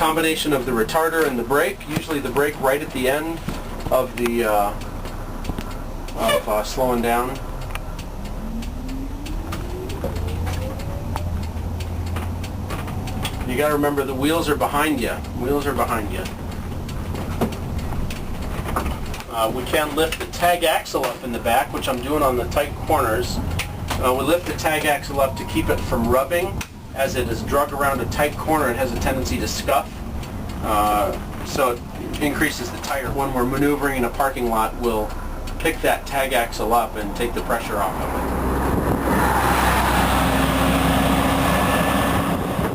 combination of the retarder and the brake. Usually the brake right at the end of the slowing down. You got to remember the wheels are behind you. Wheels are behind you. We can lift the tag axle up in the back, which I'm doing on the tight corners. We lift the tag axle up to keep it from rubbing. As it is drug around a tight corner, it has a tendency to scuff. So it increases the tire. When we're maneuvering in a parking lot, we'll pick that tag axle up and take the pressure off of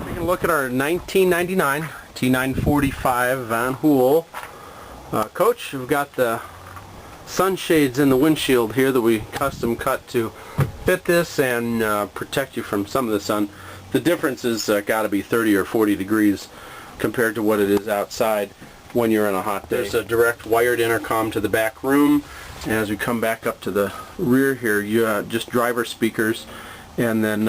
it. We can look at our 1999 T945 Van Hool coach. We've got the sunshades in the windshield here that we custom cut to fit this and protect you from some of the sun. The difference is got to be 30 or 40 degrees compared to what it is outside when you're in a hot day. There's a direct wired intercom to the back room. And as we come back up to the rear here, you just driver speakers, and then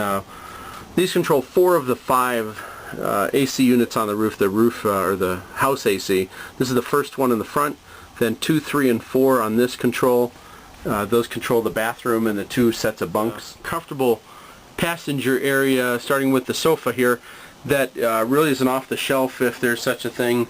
these control 4 of the 5 AC units on the roof or the house AC. This is the first one in the front, then 2, 3, and 4 on this control. Those control the bathroom and the 2 sets of bunks. Comfortable passenger area, starting with the sofa here, that really is an off-the-shelf, if there's such a thing,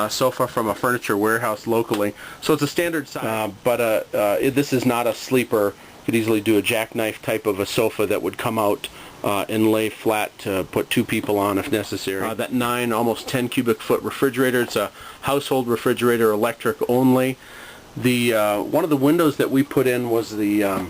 sofa from a furniture warehouse locally. So it's a standard size, but this is not a sleeper. You could easily do a jackknife type of a sofa that would come out and lay flat to put 2 people on if necessary. That 9, almost 10 cubic foot refrigerator, it's a household refrigerator, electric only. The one of the windows that we put in was the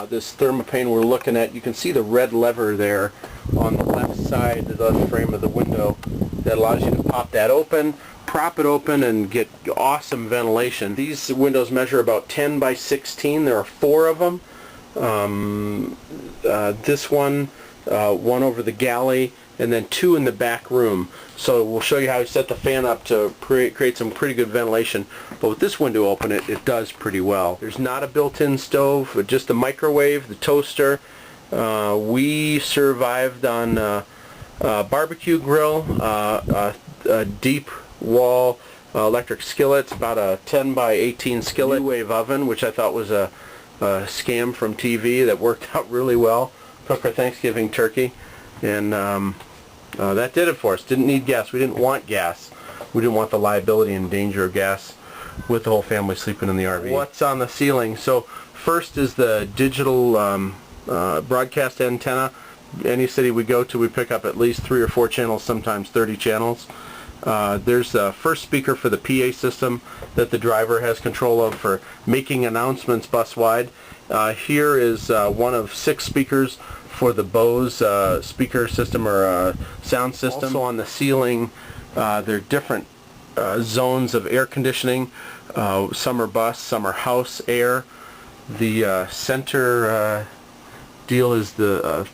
this thermopane we're looking at. You can see the red lever there on the left side of the frame of the window that allows you to pop that open, prop it open, and get awesome ventilation. These windows measure about 10 by 16. There are 4 of them. This one over the galley, and then 2 in the back room. So we'll show you how to set the fan up to create some pretty good ventilation. But with this window open, it does pretty well. There's not a built-in stove, but just the microwave, the toaster. We survived on a barbecue grill, a deep wall electric skillet, about a 10 by 18 skillet, wave oven, which I thought was a scam from TV that worked out really well. Cooked our Thanksgiving turkey, and that did it for us. Didn't need gas. We didn't want gas. We didn't want the liability and danger of gas with the whole family sleeping in the RV. What's on the ceiling? So first is the digital broadcast antenna. Any city we go to, we pick up at least 3 or 4 channels, sometimes 30 channels. There's the first speaker for the PA system that the driver has control of for making announcements bus-wide. Here is one of 6 speakers for the Bose speaker system or sound system. Also on the ceiling, there are different zones of air conditioning. Some are bus, some are house air. The center deal is the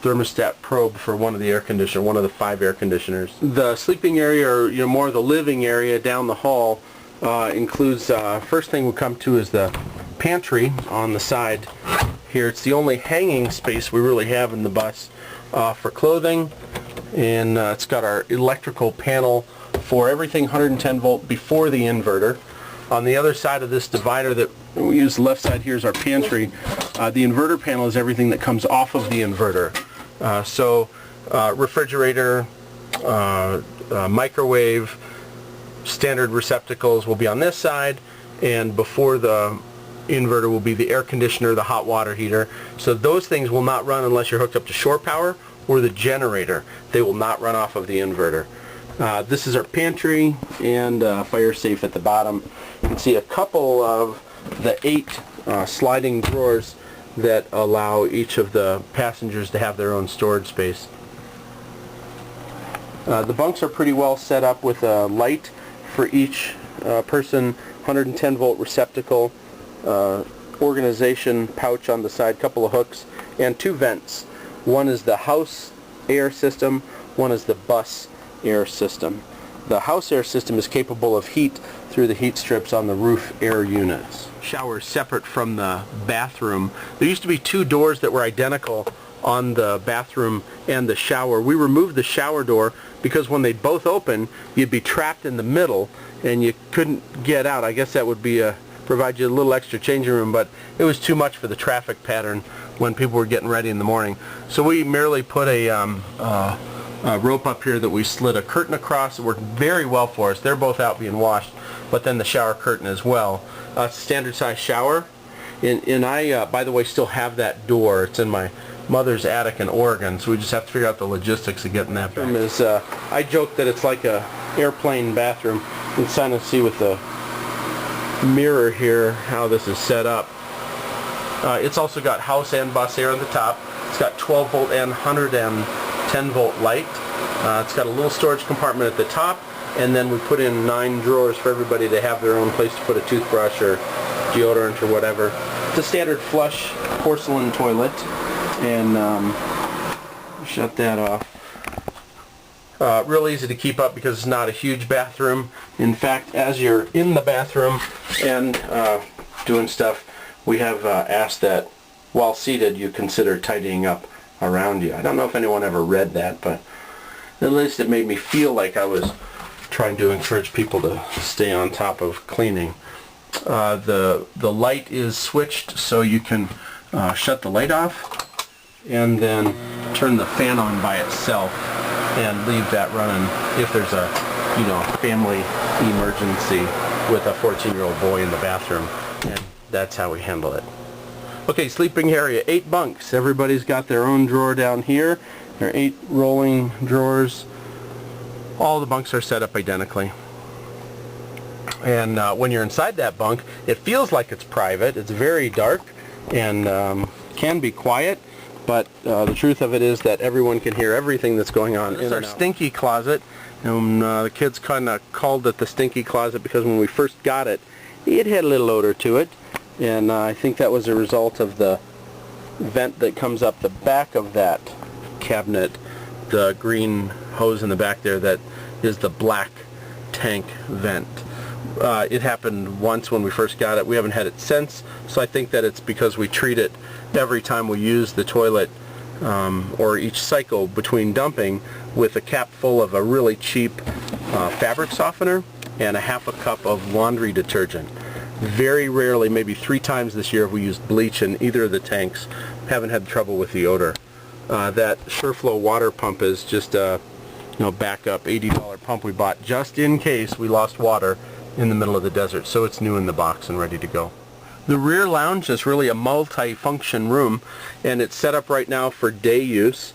thermostat probe for one of the air conditioners, one of the 5 air conditioners. The sleeping area, or more of the living area down the hall, includes, first thing we come to is the pantry on the side here. It's the only hanging space we really have in the bus for clothing, and it's got our electrical panel for everything 110 volt before the inverter. On the other side of this divider that we use, the left side here is our pantry. The inverter panel is everything that comes off of the inverter. Refrigerator, microwave, standard receptacles will be on this side, and before the inverter will be the air conditioner, the hot water heater. So those things will not run unless you're hooked up to shore power or the generator. They will not run off of the inverter. This is our pantry and fire safe at the bottom. You can see a couple of the 8 sliding drawers that allow each of the passengers to have their own storage space. The bunks are pretty well set up with a light for each person, 110 volt receptacle, organization pouch on the side, couple of hooks, and 2 vents. One is the house air system, one is the bus air system. The house air system is capable of heat through the heat strips on the roof air units. Shower separate from the bathroom. There used to be 2 doors that were identical on the bathroom and the shower. We removed the shower door because when they both open, you'd be trapped in the middle and you couldn't get out. I guess that would be provide you a little extra changing room, but it was too much for the traffic pattern when people were getting ready in the morning. So we merely put a rope up here that we slid a curtain across. It worked very well for us. They're both out being washed, but then the shower curtain as well. It's a standard size shower, and I, by the way, still have that door. It's in my mother's attic in Oregon, so we just have to figure out the logistics of getting that back. I joke that it's like a airplane bathroom. You can kind of see with the mirror here how this is set up. It's also got house and bus air on the top. It's got 12 volt and 110 volt light. It's got a little storage compartment at the top, and then we put in 9 drawers for everybody to have their own place to put a toothbrush or deodorant or whatever. It's a standard flush porcelain toilet, and shut that off. Real easy to keep up because it's not a huge bathroom. In fact, as you're in the bathroom and doing stuff, we have asked that while seated you consider tidying up around you. I don't know if anyone ever read that, but at least it made me feel like I was trying to encourage people to stay on top of cleaning. The light is switched so you can shut the light off and then turn the fan on by itself and leave that running if there's a family emergency with a 14-year-old boy in the bathroom, and that's how we handle it. Okay, sleeping area, 8 bunks. Everybody's got their own drawer down here. There are 8 rolling drawers. All the bunks are set up identically. And when you're inside that bunk, it feels like it's private. It's very dark and can be quiet, but the truth of it is that everyone can hear everything that's going on. This is our stinky closet. And the kids kind of called it the stinky closet because when we first got it, it had a little odor to it. And I think that was a result of the vent that comes up the back of that cabinet, the green hose in the back there that is the black tank vent. It happened once when we first got it. We haven't had it since, so I think that it's because we treat it every time we use the toilet or each cycle between dumping with a cap full of a really cheap fabric softener and a half a cup of laundry detergent. Very rarely, maybe 3 times this year, have we used bleach in either of the tanks. Haven't had trouble with the odor. That SureFlow water pump is just a backup $80 pump we bought just in case we lost water in the middle of the desert, so it's new in the box and ready to go. The rear lounge is really a multi-function room, and it's set up right now for day use.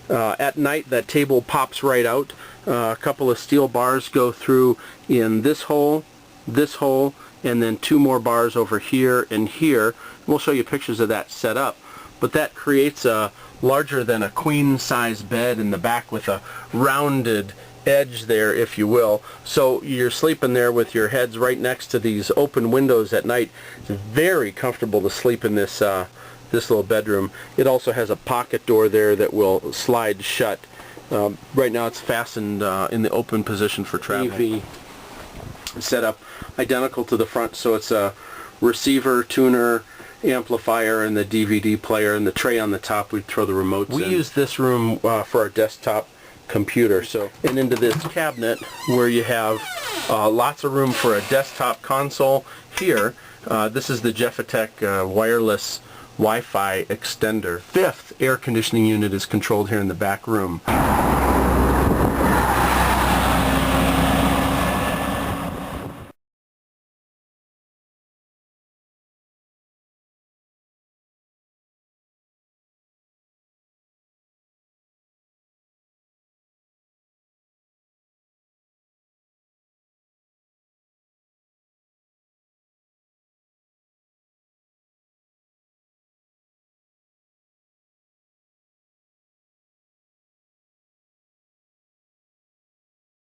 At night, that table pops right out. A couple of steel bars go through in this hole, and then 2 more bars over here and here. We'll show you pictures of that set up. But that creates a larger than a queen size bed in the back with a rounded edge there, if you will. So you're sleeping there with your heads right next to these open windows at night. It's very comfortable to sleep in this this little bedroom. It also has a pocket door there that will slide shut. Right now it's fastened in the open position for travel. Set up identical to the front, so it's a receiver, tuner, amplifier, and the DVD player, and the tray on the top we'd throw the remotes in. We use this room for our desktop computer, and into this cabinet where you have lots of room for a desktop console here. This is the Jeffitech wireless Wi-Fi extender. 5th air conditioning unit is controlled here in the back room.